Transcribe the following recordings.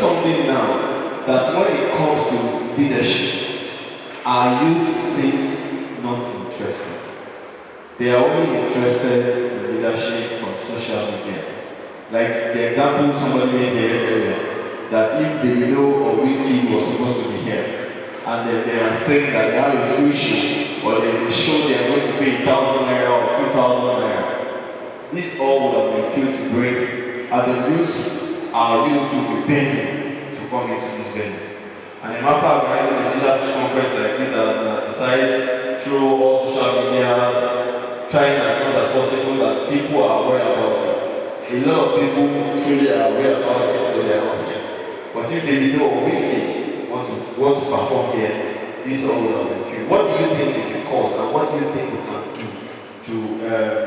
something now that when it comes to leadership, our youth seems not interested. They are only interested in leadership from social media. Like the example somebody made here earlier, that if Davido or Whiskey was supposed to be here, and then they are saying that they have a free show, or there's a show they are going to pay 1,000 naira or 2,000 naira, this all would have been filled to bring, and the youths are real to be begging to come into this venue. And then after organizing a leadership conference like this that advertised through all social media, trying as much as possible that people are aware about it. A lot of people truly are aware about it, but they are not here. But if they know or Whiskey want to perform here, this all will have been few. What do you think is the cause, and what do you think we can do to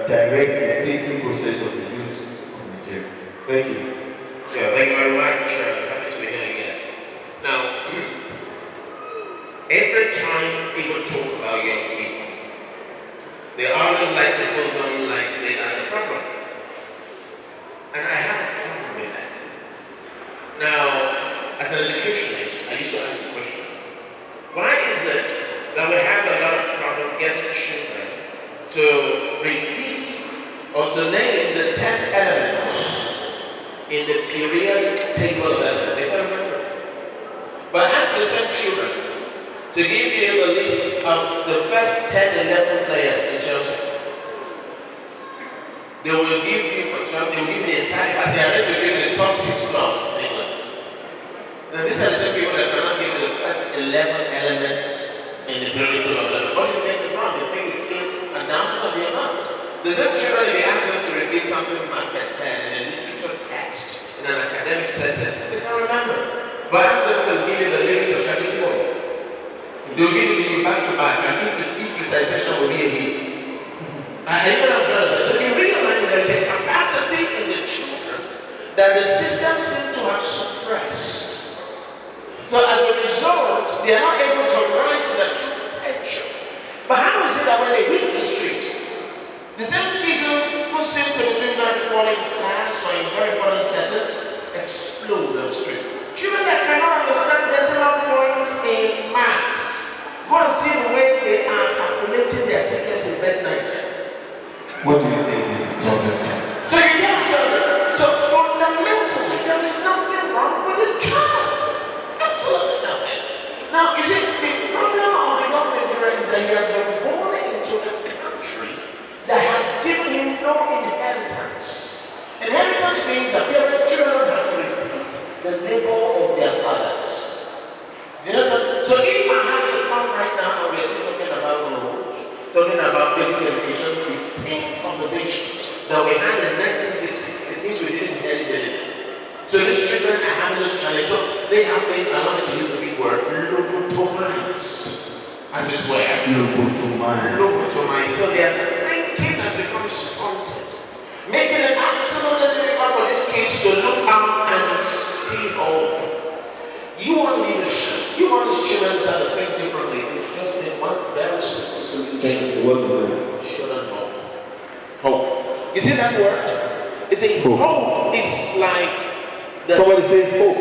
direct the thinking process of the youth of Nigeria? Thank you. Yeah, thank you very much. Happy to be here again. Now, every time people talk about young people, they always like to put them like they are the problem. And I have a problem with that. Now, as an educationist, I used to ask the question, why is it that we have a lot of trouble getting children to repeat or to name the 10 elements in the periodic table of elements? They can't remember. But ask the same children to give you a list of the first 10, 11 players in Chelsea. They will give you, for example, they will give you the entire, they are ready to give you the top 6 clubs in England. Now these are the same people that cannot give you the first 11 elements in the periodic table of elements. What do you think is wrong? You think the kids are down? No, they are not. The same children, if you ask them to repeat something Macbeth said in a literature text, in an academic setting, they can't remember. But ask them to give you the lyrics of Shaggy Boy. They'll give it to you back to back, and each recitation will be a hit. And even our brothers, so you realize there's a capacity in the children that the system seems to have suppressed. So as a result, they are not able to rise to their true potential. But how is it that when they hit the street, the same kids who seem to be doing very poorly in class or in very important settings explode on the street? Children that cannot understand decimal points in maths, go and see the way they are calculating their tickets in midnight. What do you think is the problem? So you can't tell them. So fundamentally, there is nothing wrong with a child. Absolutely nothing. Now, you see, the problem of the young Nigerian is that he has been born into a country that has given him no inheritance. Inheritance means that parents, children have to repeat the labor of their fathers. You know, so if I have to come right now and we are still talking about roads, talking about basic education, the same conversations that we had in 1960, it means we didn't inherit anything. So these children are having this challenge. So they have been, I want to use the big word, lobotomized, as it were. Lobotomized. So their thinking has become stunted, making it absolutely difficult for these kids to look out and see hope. You want leadership. You want these children to think differently. It's just in one very simple solution. What is it? Shouldn't hope. Hope. You see that word? It's a hope is like the Somebody say hope.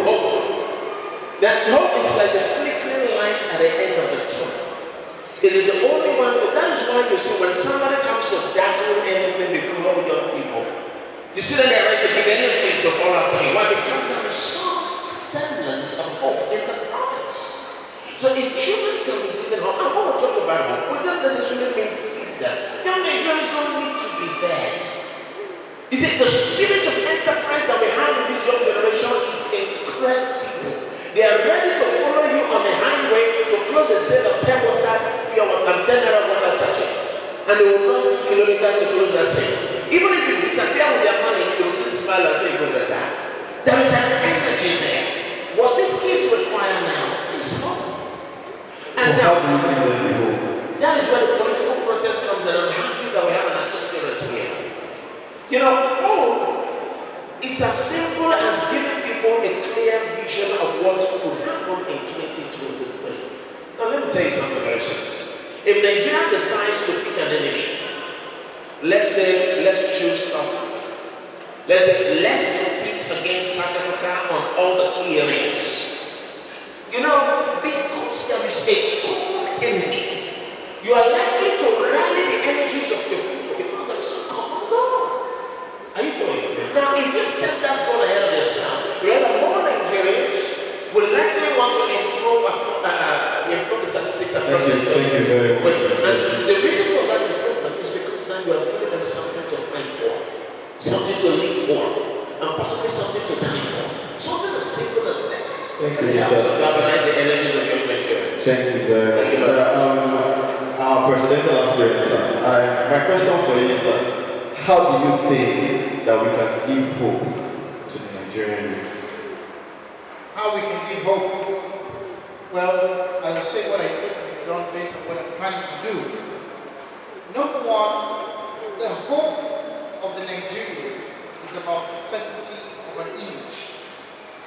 Hope. That hope is like the flickering light at the end of the tunnel. It is the only one that is why you see when somebody comes to tackle anything before young people, you see that they're ready to give anything to fall after you. Why? Because there is some semblance of hope in the promise. So if children can be given hope, I want to talk about hope. We don't necessarily mean feed them. Young Nigerians don't need to be fed. You see, the spirit of enterprise that we have in this young generation is incredible. They are ready to follow you on the highway to close a sale of 10 water, pure water, 10 naira water sachet. And they will run 2 kilometers to close that sale. Even if you disappear with their money, they will still smile and say, go better. There is an energy there. What these kids require now is hope. And now, that is where the political process comes, and I'm happy that we have an spirit here. You know, hope is as simple as giving people a clear vision of what could happen in 2023. Now, let me tell you something very simple. If Nigeria decides to pick an enemy, let's choose South Africa. Let's compete against South Africa on all the key areas. You know, because there is a common enemy, you are likely to rally the energies of your people because there is a common goal. Are you following? Now, if you set that goal ahead of yourself, remember more Nigerians will likely want to improve the statistics across the country. And the reason for that improvement is because now you are giving them something to fight for, something to live for, and possibly something to die for. Something as simple as that. Thank And you, you have sir. to galvanize the energies of your Nigerians. Thank you very much. Our presidential aspirant, sir. My question for you is that how do you think that we can give hope to the Nigerian youth? How we can give hope? Well, I will say what I think on the ground based on what I'm planning to do. Number one, the hope of the Nigerian is about the certainty of an image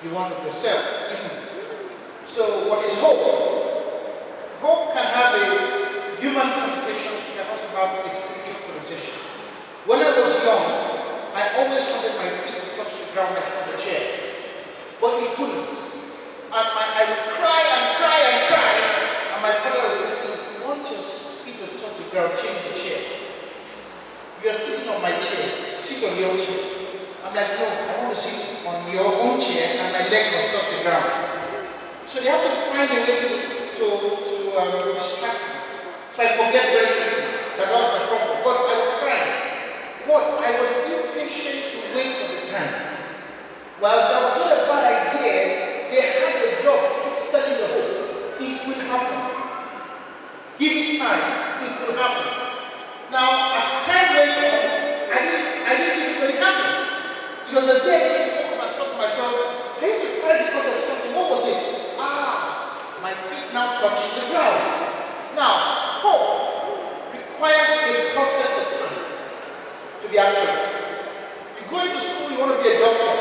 you want of yourself, isn't it? So what is hope? Hope can have a human connotation, it can also have a spiritual connotation. When I was young, I always wanted my feet to touch the ground as on the chair, but it wouldn't. And I would cry and cry and cry, and my father would say, if you want your feet to touch the ground, change the chair. You are sitting on my chair, sit on your chair. I'm like, no, I want to sit on your own chair and my leg must touch the ground. So they have to find a way to distract me. So I forget very quickly. That was my problem. But I was crying. What? I was impatient to wait for the time. Well, that was not a bad idea. They had the job to keep selling the hope. It will happen. Give it time. It will happen. Now, as time went on, I didn't think it would happen. Because the day I used to walk up and talk to myself, I used to cry because of something. What was it? My feet now touch the ground. Now, hope requires a process of time to be actualized. You go into school, you want to be a doctor.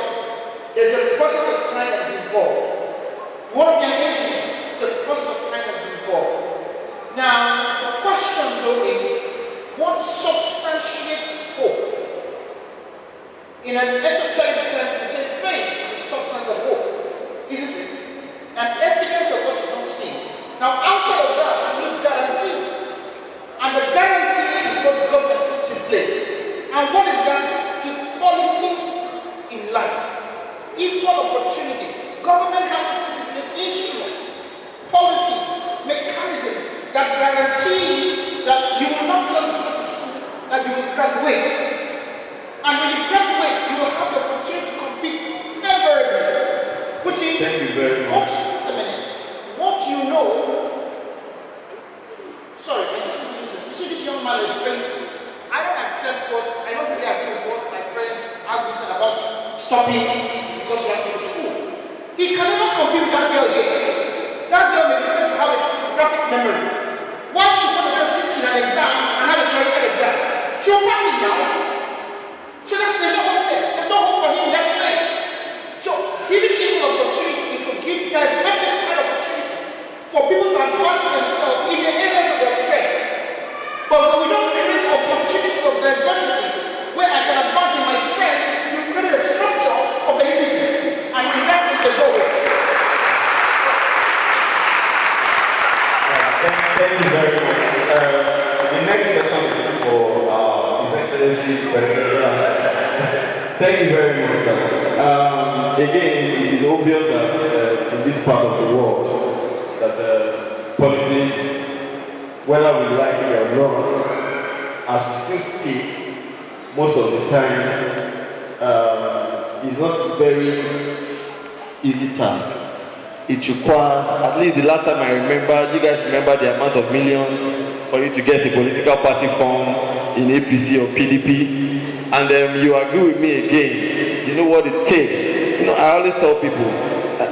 There's a process of time that is involved. You want to be an engineer. There's a process of time that is involved. Now, the question though is, what substantiates hope? In an esoteric term, we say faith is the substance of hope, isn't it? An evidence of what you don't see. Now, outside of that, you need guarantee. And the guarantee is what the government puts in place. And what is that? Equality in life. Equal opportunity. Government has to put in place instruments, policies, mechanisms that guarantee that you will not just go to school, that you will graduate. And when you graduate, you will have the opportunity to compete favorably. Which is, thank you very much. Just a minute. What you know, sorry, I just want to use it. You see this young man is explained to me. I don't accept I don't really agree with what my friend Agus said about stopping it because you have to go to school. He can never compete with that girl here. That girl may be said to have a photographic memory. Why should one of them sit in an exam and have a theoretical exam? She'll pass it now. So there's no hope there. There's no hope for him in that space. So giving equal opportunity is to give diversified opportunity for people to advance themselves in the areas of their strength. But when we don't create opportunities of diversity where I can advance in my strength, you create a structure of elitism. And in that sense, there's no hope. Thank you very much. The next question is for His Excellency President. Thank you very much, sir. Again, it is obvious that in this part of the world, that politics, whether we like it or not, as we still speak, most of the time, is not a very easy task. It requires, at least the last time I remember, you guys remember the amount of millions for you to get a political party form in APC or PDP, and you agree with me again, you know what it takes. You know, I always tell people,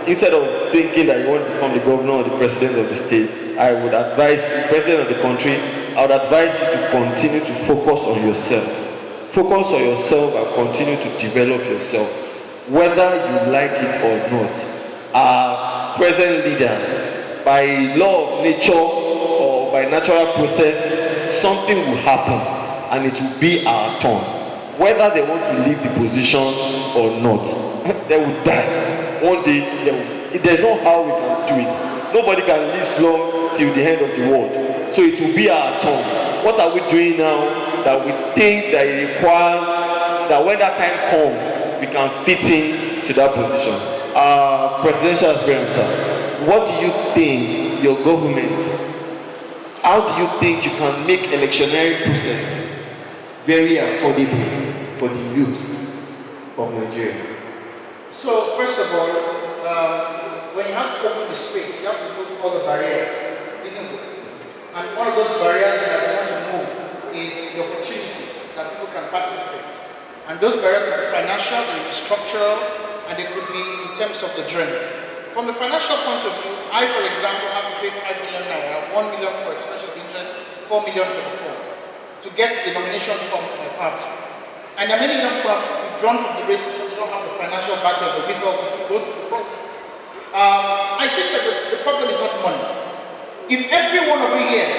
instead of thinking that you want to become the governor or the president of the state, I would advise the president of the country, I would advise you to continue to focus on yourself. Focus on yourself and continue to develop yourself, whether you like it or not. Our present leaders, by law of nature or by natural process, something will happen and it will be our turn, whether they want to leave the position or not. they will die. One day, there's no how we can do it. Nobody can live long till the end of the world. So it will be our turn. What are we doing now that we think that it requires that when that time comes, we can fit in to that position? Presidential aspirant, sir, what do you think your government, how do you think you can make electionary process very affordable for the youth of Nigeria? So, first of all, when you have to open the space, you have to remove all the barriers, isn't it? And one of those barriers that you want to move is the opportunities that people can participate. And those barriers could be financial, they could be structural, and they could be in terms of the journey. From the financial point of view, I, for example, have to pay 5 million naira, 1 million for expression of interest, 4 million for the form, to get the nomination form for my party. And there are many young people who have withdrawn from the race because they don't have the financial background, the wherewithal to go through the process. I think that the problem is not money. If every one of you here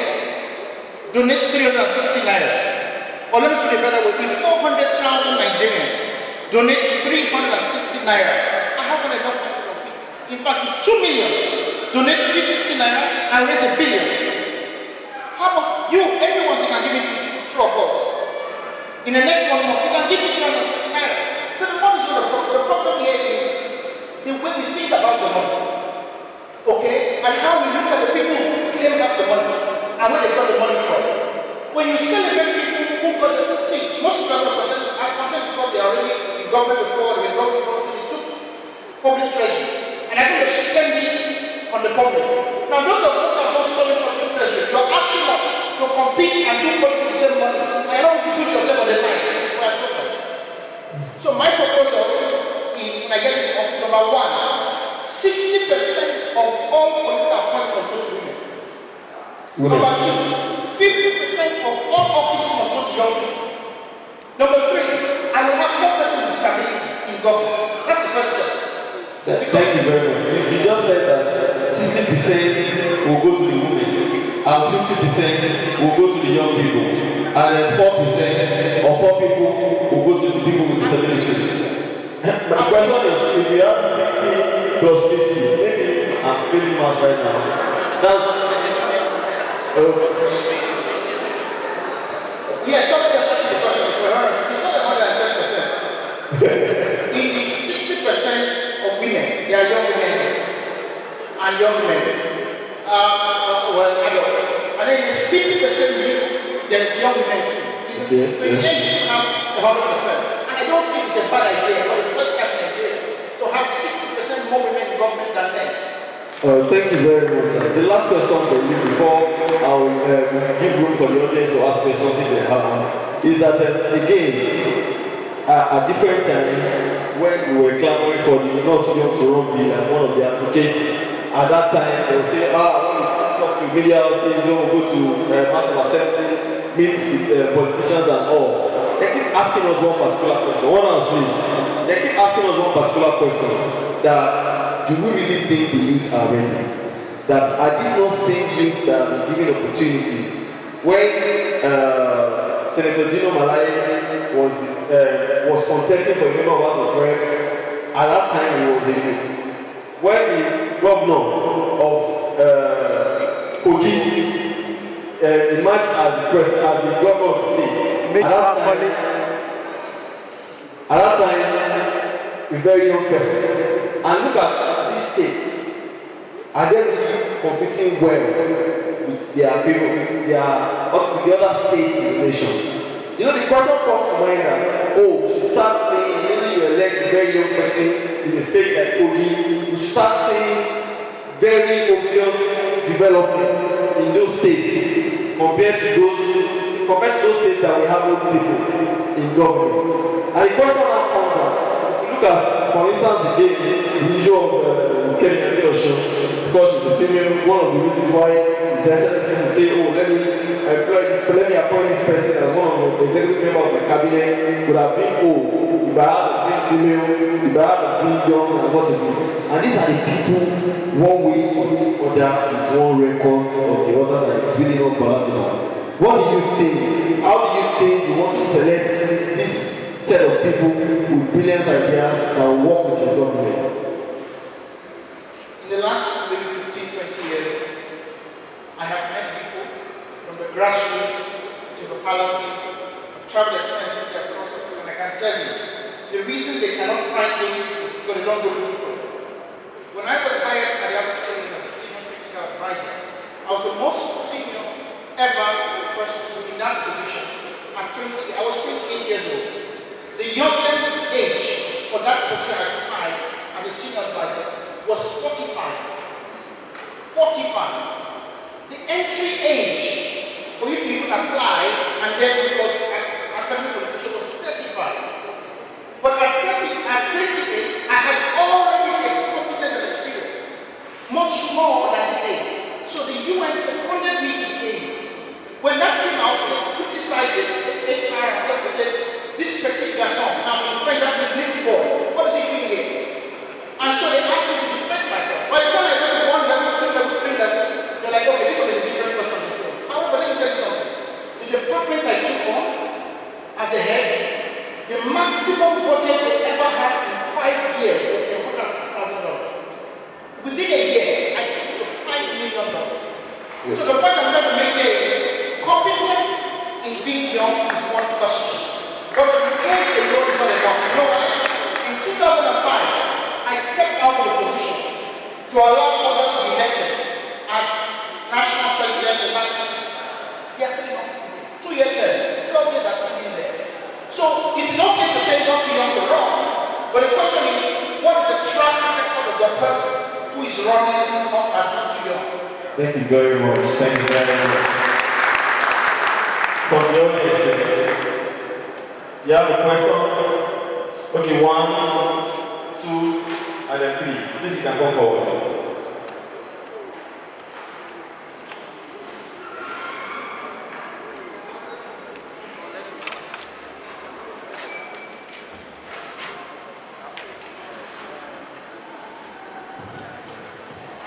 donates 360 naira, or let me put it better way, if 400,000 Nigerians donate 360 naira, I have enough money to compete. In fact, if 2 million donate 360 naira and raise $1 billion, how about you, everyone, you can give me 360, true or false? In the next 1 month, you can give me 360 naira. So the money is not the problem. The problem here is the way we think about the money. Okay? And how we look at the people who claim back the money and where they got the money from. When you celebrate people who got the, see, most of them are content because they are already in government before, they so they took public treasure. And I think they spend it on the public. Now those of us who are not stolen public treasure, you are asking us to compete and do politics with the same money. I don't want to put yourself on the line. We are jokers. So my proposal is, when I get in office, number one, 60% of all political appointments go to women. Number two, 50% of all offices must go to young people. Number three, I will have 4% with disability in government. That's the first step. Thank you very much. You just said that 60% will go to the women, and 50% will go to the young people, and then 4% or 4 people will go to the people with disabilities. But the question is, if you have 60 plus 50, maybe I'm feeling much right now. That's yeah, somebody has asked the question for her. It's not 110%. It is 60% of women, they are young women and young men. Well, adults. And then it's 50% youth, there is young women too. Yes, so you still have 100%. And I don't think it's a bad idea for the first time in Nigeria to have 60% more women in government than men. Thank you very much, sir. The last question for you before I will give room for the audience to ask questions if they have is that again, at different times when we were clamoring for the not young to run bill and one of the advocates at that time they will say, I want to talk to media houses, we'll go to House of Assemblies, meet with politicians and all. They keep asking us one particular question. One house, please. They keep asking us one particular question that do we really think the youth are ready? That are these not same youth that are given opportunities? When Senator Gino Malai was contesting for a member of House of Rep, at that time he was a youth. When the governor of Kogi emerged as the governor of the state, at that time, a very young person. And look at these states. Are they really competing well with their people, with the other states in the nation? You know, the question comes to mind that, we should start saying, maybe you elect a very young person in a state like Kogi, we should start saying very obvious development in those states compared to those states that we have old people in government. And the question now comes out. Look at, for instance, the issue of Kenya because she's a female. One of the reasons why is necessary to say, let me appoint this person as one of the executive members of the cabinet would have been if I have a big female, if I have a big young, and what to do. And these are the people, one way or the other, with one record or the other that is really not palatable. What do you think? How do you think you want to select these set of people with brilliant ideas that will work with the government. In the last maybe 15, 20 years, I have met people from the grassroots to the palaces, traveled extensively across Africa, and I can tell you, the reason they cannot find those people is because they don't go looking for them. When I was hired at the African Union as a senior technical advisor, I was the most senior ever person to be in that position. I was 28 years old. The youngest age for that position I occupied as a senior advisor was 45. 45. The entry age for you to even apply and then it was academic qualification was 35. But at 28, I had already a competence and experience, much more than the age. So the UN seconded me to the age. When that came out, they criticized it, the HR and they said, this petit garçon, now in French that means little boy, what is he doing here? And so they asked me to defend myself. By the time I got to 1 level, 2 level, 3 level, they're like, okay, this one is a different person this one. However, let me tell you something. The department I took on as a head, the maximum budget they ever had in 5 years was $150,000. Within a year, I took it to $5 million. So the point I'm trying to make here is competence in being young is one question. But age alone is not enough. You know why? In 2005, I stepped out of the position to allow others to be elected as national president and national secretary. They are still in office today. 2 year term, 12 years are still in there. So it is okay to say not too young to run, but the question is, what is the track record of the person who is running as not too young? Thank you very much. Thank you very much. From the audience, you have a question? Okay, 1, 2, and then 3. Please, you can come forward.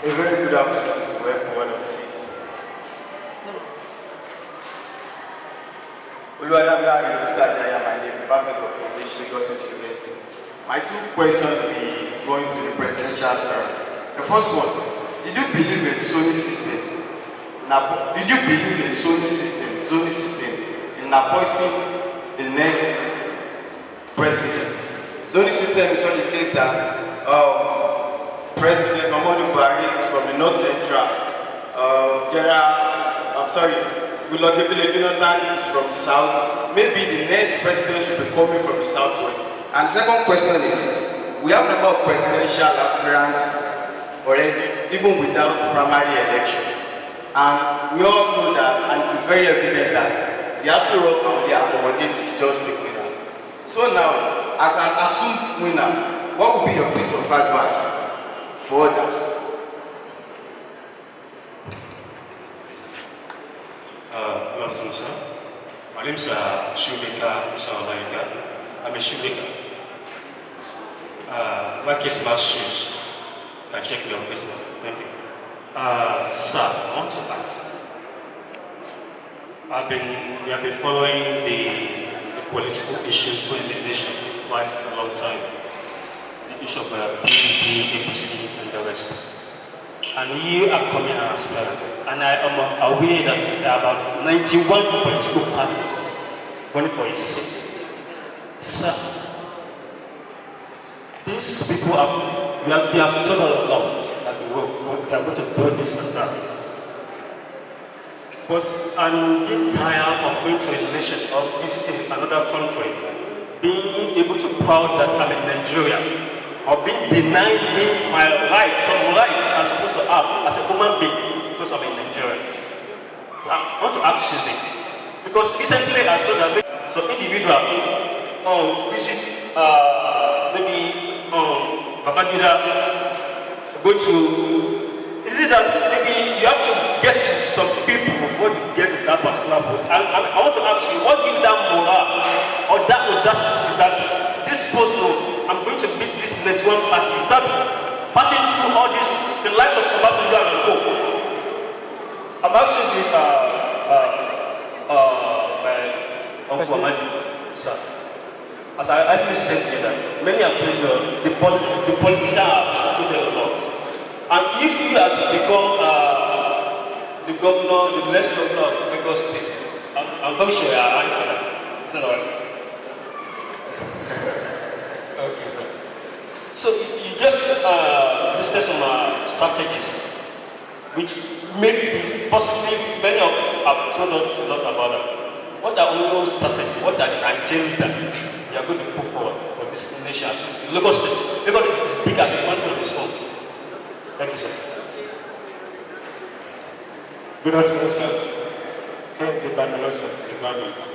A very good afternoon to everyone on seat. Oluwadamilare Ajaya, my name, Department of English, Lagos University. My 2 questions will be going to the presidential aspirant. The first one, did you believe in Sony system? Did you believe in Sony system in appointing the next president? Sony system is such a case that President Muhammadu Buhari from the North Central, Goodluck Jonathan is from the South. Maybe the next president should be coming from the Southwest. And the second question is, we have a number of presidential aspirants already, even without primary election. And we all know that, and it's very evident that the Aso Rock and the accommodate just the winner. So now, as an assumed winner, what would be your piece of advice for others? Good afternoon, sir. My name is Shoemaker Shawalaika. I'm a shoemaker. My case match shoes. You can check me on Facebook. Thank you. Sir, I want to ask. We have been following the political issues in the nation quite a long time. The issue of PDP, APC, and the rest. And you are coming as aspirant. And I am aware that there are about 91 political parties running for a seat. Sir, these people they have told us a lot that they are going to build this and that. But I'm being tired of going to a nation or visiting another country, being able to proud that I'm in Nigeria, or being denied me my rights, some rights I'm supposed to have as a human being because I'm in Nigeria. So I want to ask you this. Because recently I saw that some individual visit maybe Babangida go to. Is it that maybe you have to get some people before you get to that particular post? I want to ask you, what gives that morale or that audacity that this post I'm going to beat this next one party without passing through all this, the likes of Obasanjo and Co. I'm asking this my Uncle Amadi, sir. as I actually said here, that many have told you, the politicians have told them a lot. And if you are to become the governor, the next governor of Lagos State, I'm very sure you are eyeing for that. Is that all right? Okay, sir. So you just listed some strategies, which maybe possibly many of have told us a lot about that. What are all those strategies? What are the agenda you are going to put forward for this nation? Lagos State. Lagos is big as a country on its own. Thank you, sir. Good afternoon, sir. Thank you, Bamilosa, the graduates.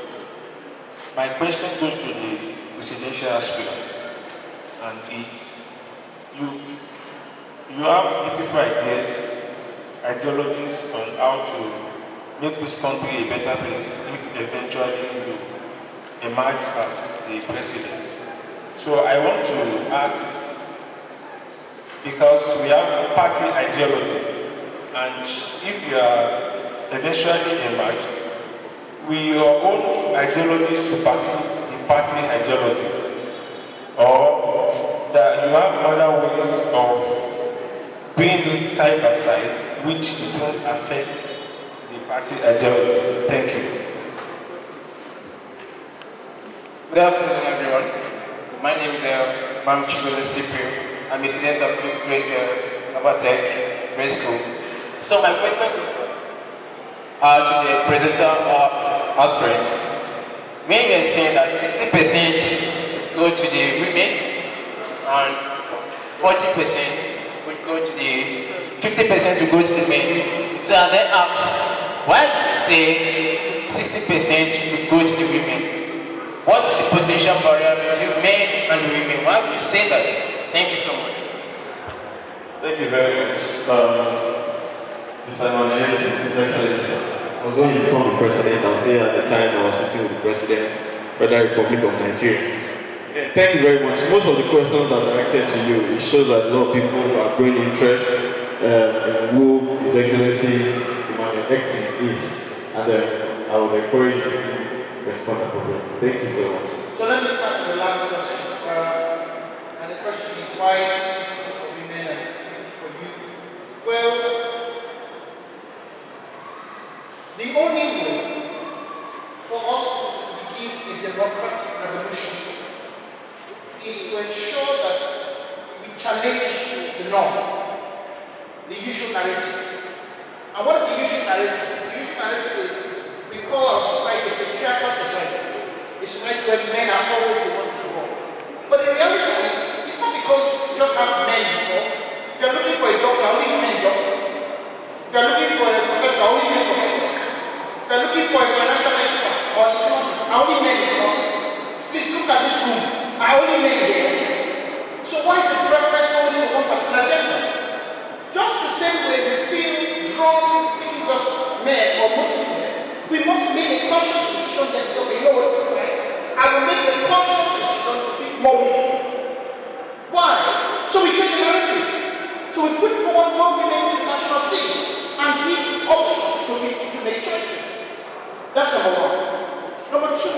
My question goes to the presidential aspirants, and it's you have beautiful ideas, ideologies on how to make this country a better place if eventually you emerge as the president. So I want to ask, because we have party ideology, and if you are eventually emerge, will your own ideology supersede the party ideology? Or that you have other ways of being it side by side, which it won't affect the party ideology? Thank you. Good afternoon, everyone. My name is Mam Chigola Cyprian. I'm a student of fifth grade Abatech Grade School. So my question is to the presenter aspirant. When you are saying that 60% go to the women and 40% would go to the 50% would go to the men. So I then ask, why do you say 60% would go to the women? What is the potential barrier between men and women? Why would you say that? Thank you so much. Thank you very much. Mr. Emmanuel, His Excellency. I was going to become the president. I was here at the time I was sitting with the president, Federal Republic of Nigeria. Yeah, thank you very much. Most of the questions are directed to you. It shows that a lot of people are growing interest in who His Excellency Emmanuel is. And I would encourage you to please respond appropriately. Thank you so much. So let me start with the last question. And the question is why 60 for women and 50 for youth? Well, the only way for us to begin a democratic revolution is to ensure that we challenge the norm, the usual narrative. And what is the usual narrative? The usual narrative is we call our society a patriarchal society. A society where men are always the ones involved. But the reality is, it's not because you just have men involved. If you're looking for a doctor, only men doctors. If you're looking for a professor, only men professors. If you're looking for a financial expert or economist, only men economists. Please look at this room. Are only men here? So why is the preference always for one particular gender? Just the same way we feel drawn to picking just men or Muslim men, we must make a conscious decision that says, okay, you know what, this guy, I will make the conscious decision to pick more women. Why? So we take the narrative. So we put forward more women to the national scene and give options so we to make choices. That's number one. Number two,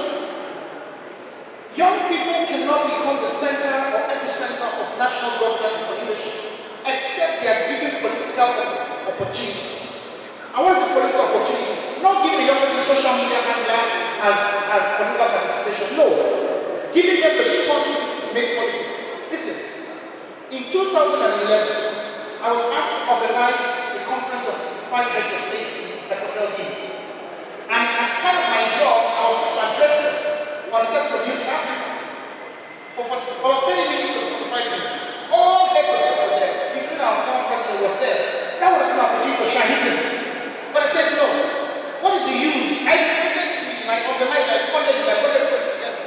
young people cannot become the center or epicenter of national governance or leadership except they are given political opportunity. And what is the political opportunity? Not giving young people social media handler as political participation. No. Giving them responsibility to make policy. Listen, in 2011, I was asked to organize a conference of 5 heads of state in Equatorial Guinea. And as part of my job, I was supposed to address them on the subject of youth in Africa for about 30 minutes or 45 minutes. All heads of state were there, including our former president was there. That would have been an opportunity to shine, isn't it? But I said, no. What is the use? I created this meeting, I organized, I funded it, I put everybody together.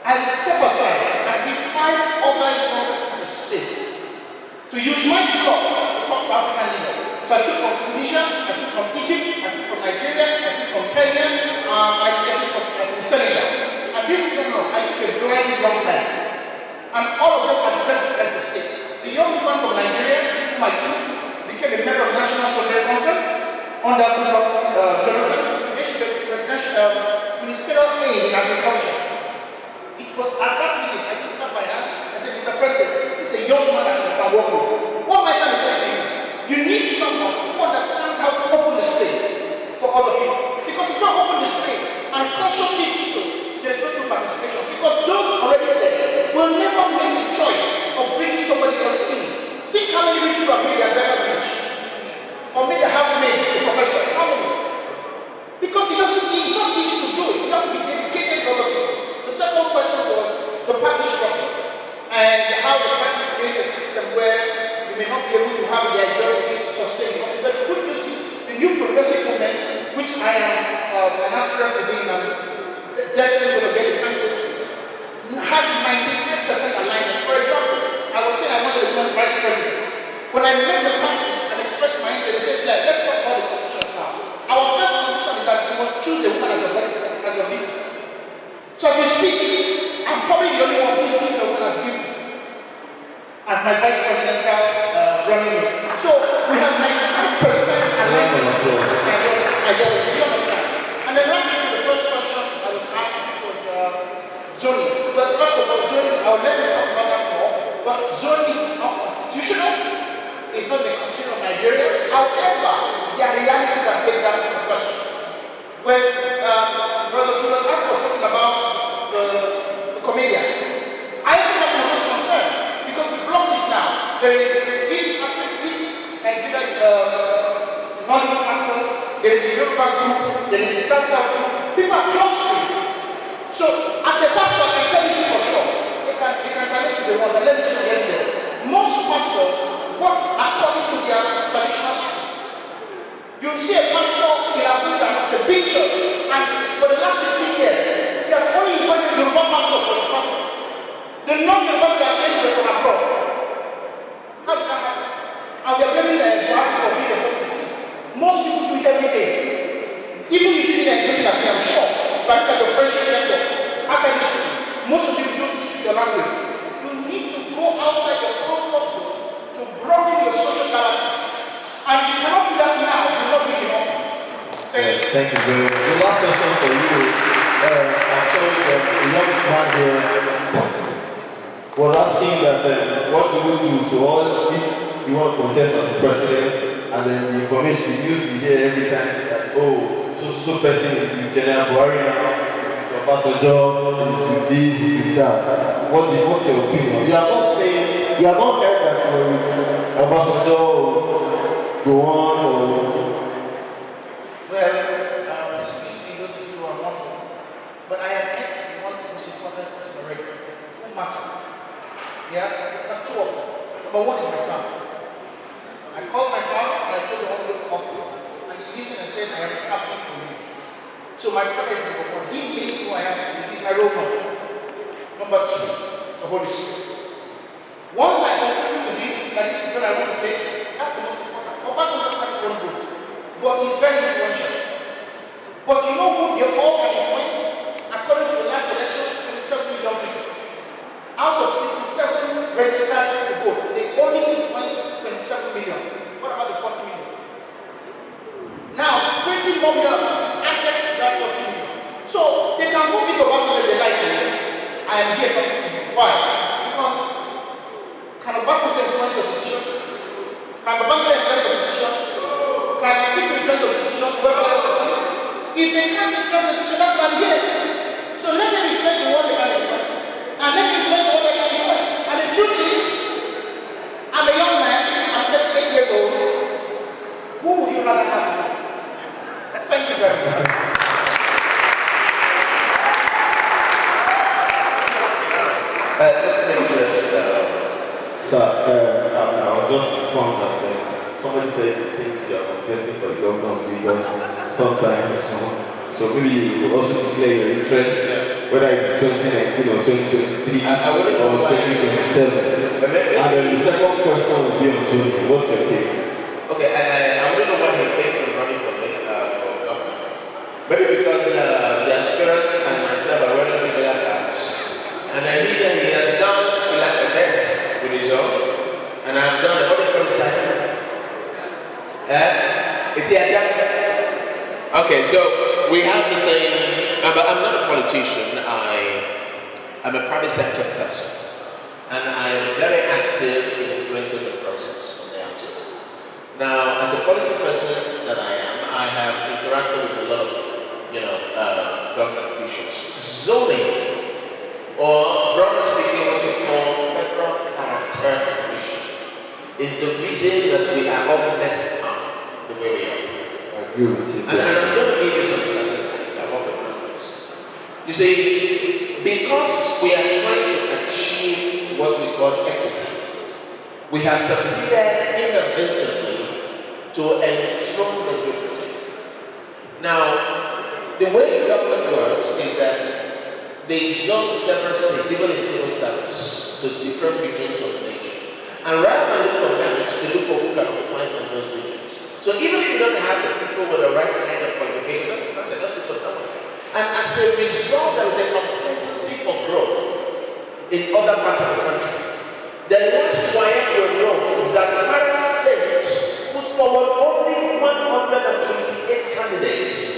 I step aside and give 5 other members of the states to use my slot to talk to African leaders. So I took from Tunisia, I took from Egypt, I took from Nigeria, I took from Kenya, I took from Senegal. And this is I took a blind young man. And all of them addressed the heads of state. The young man from Nigeria, whom I took, became a member of the National Soldier Conference under Jonathan. Today she's the presidential ministerial aide in agriculture. It Because at that meeting, I took up my hand and said, Mr. President, this is a young man that I can work with. What am I trying to say to you? You need someone who understands how to open the space for other people. Because if you don't open the space and consciously do so, there's no true participation. Because those already there will never make the choice of bringing somebody else in. Think how many rich people have made their driver's rich. Or made a housemaid a professor. How many? Because it's not easy to do it. You have to be dedicated to other people. The second question was the party structure and how the party creates a system where you may not be able to have the ideology sustained. But the good news is the new progressive movement, which I am an aspirant within and definitely going to get the candidacy, has 95% alignment. For example, I was saying I wanted to become vice president. When I met the party and expressed my interest, they said, let's talk about the conditions now. Our first condition is that you must choose a woman as a leader. So as we speak, I'm probably the only one who's being the woman as leader as my vice presidential running mate. So we have 95% alignment with ideology. Do you understand? And then lastly, the first question I was asked, which was zoning. But first of all, zoning, I'll let you talk about that more. But zoning is not constitutional. It's not the constitution of Nigeria. However, there are realities that make that a question. When Brother Thomas was talking about the comedian, I also have some most concern because we blocked it now. There is East Nigeria Nollywood actors, there is the Yoruba group, there is the South group. People are clustering. So, as a pastor, I can tell you for sure. They can challenge the world and let me show you evidence. Most pastors work according to their traditional life. You see a pastor in Abuja at a big church, and for the last 15 years, he has only invited Yoruba pastors for his pastor. The non-Yoruba that came from abroad. How did that happen? And they are blaming Buhari for being a host. Most people do it every day. Even if you see them looking at me, I'm sure. But look at your friendship network, academic, most of you don't speak your language. You need to go outside your comfort zone to broaden your social galaxy. And if you cannot do that now, you will not be in office. Thank you very much. The last question for you, I'm sure that a young man here was asking that what do we do to all if you want to contest as the president and then the information, the news we hear every time that, oh, so person is with General Buhari now, is with Obasanjo, is with this, is with that. What's your opinion? You are not saying, you have not heard that you're with Obasanjo go on or what? Well, excuse me, those of you who are Muslims, but I have asked the one most important person already. Who matters? Yeah, there are two of them. Number one is my family. I called my father and I told him I want to go to office. And he listened and said, I am happy for you. So my father is number one. He made who I am to be. He's my role model. Number two, the Holy Spirit. Once I agree with him that this is what I want to take, that's the most important. Obasanjo carries one vote, but he's very influential. But you know who they all can influence? According to the last election, 27 million people. Out of 67 registered to vote, they only influence 27 million. What about the 40 million? Now, 20 more million added to that 40 million. So they can move it to Obasanjo if they like it. I am here talking to you. Why? Because can Obasanjo influence your decision? Can Obasanjo influence your decision? Can Atiku influence your decision? Whoever else it is. If they can't influence your decision, that's why I'm here. So let them influence the one they can influence. And let me influence the one they can influence. And the truth is, I'm a young man, I'm 38 years old. Who would you rather have with? Thank you very much. Let me just, sir, I was just informed that somebody said he thinks you are contesting for the governor of Lagos sometime soon. So maybe you will also declare your interest, whether it's 2019 or 2023 or 2027. And then the second question will be on zoning. What's your take? Okay, I wouldn't know what he thinks of running for governor. Maybe because the aspirant and myself are wearing similar caps. And I hear he has done like a test with his own, and I've done the other concept. It's here. Okay, so we have the same. But I'm not a politician. I'm a private sector person, and I am very active in influencing the process from the outside. Now, as a policy person that I am, I have interacted with a lot of, government officials. Zoning, or broadly speaking, what you call federal character definition, is the reason that we are all messed up the way we are. I agree with you. And I'm going to give you some statistics. I work with numbers. You see, because we are trying to achieve what we call equity, we have succeeded inadvertently to enthrone the liberty. Now, the way government works is that they zone several seats, even in civil service, to different regions of the nation. And rather than look for merits, they look for who can occupy from those regions. So even if you don't have the people with the right kind of qualification, that's not it, let's look for someone. And as a result, there is a complacency for growth in other parts of the country. The last wire you wrote is that Zamfara State put forward only 128 candidates.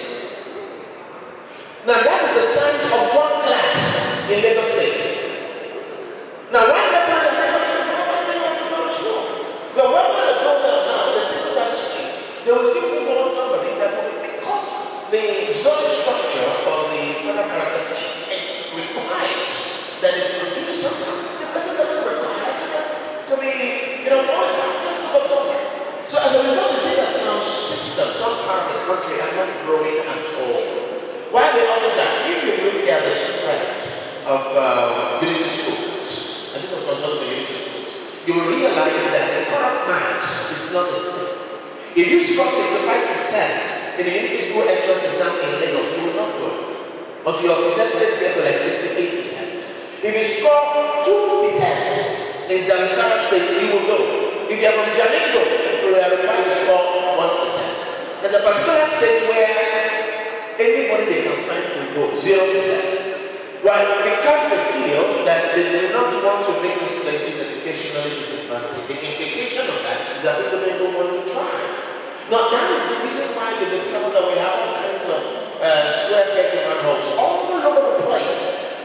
Now that is the size of one class in Lagos State. Now when they put the Lagos State, they want to go to school. But when they go there now, the same State, they will still put forward somebody that will be, because the zone structure or the federal character thing, it requires that it produce something. The person doesn't require to be, qualified. Let's look up somewhere. So as a result, you see that some systems, some part of the country are not growing at all. While the others are, if you look at the spread of unity schools, and this of course not the unity schools, you will realize that the cut-off marks is not the same. If you score 65% in the unity school entrance exam in Lagos, you will not go. Until your percentage gets to like 68%. If you score 2% in Zamfara State, you will go. If you are from Jalingo, you are required to score 1%. There's a particular state where anybody they can find will go 0%. Why? Because they feel that they do not want to make these places educationally disadvantaged. The implication of that is that people don't want to try. Now that is the reason why they discovered that we have all kinds of square pegs and round holes all over the place.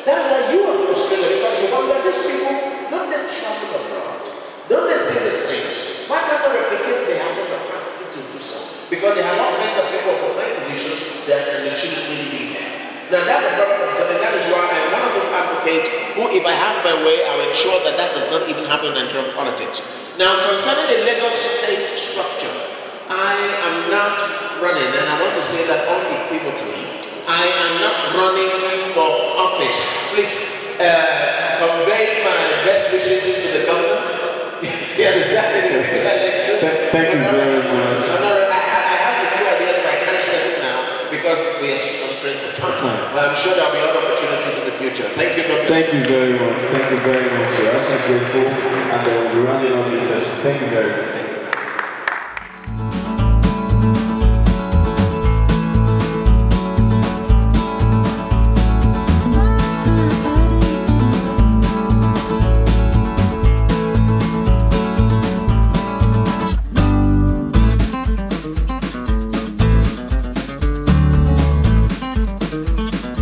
That is why you are frustrated, because you wonder, these people, don't they travel abroad? Don't they see these things? Why can't they replicate? They have the capacity to do so. Because they have all kinds of people for playing positions that they shouldn't really be there. Now that's a problem of something. That is why I'm one of those advocates who, if I have my way, I will ensure that that does not even happen in Nigerian politics. Now concerning the Lagos state structure, I am not running, and I want to say that unequivocally, I am not running for office. Please convey my best wishes to the governor. He has decided in the election. Thank you very much. I have a few ideas, but I can't share them now because we are constrained for time. But I'm sure there will be other opportunities in the future. Thank you, Dr. Thank you very much. Thank you very much. We're actually grateful, and we'll be running on this session. Thank you very much.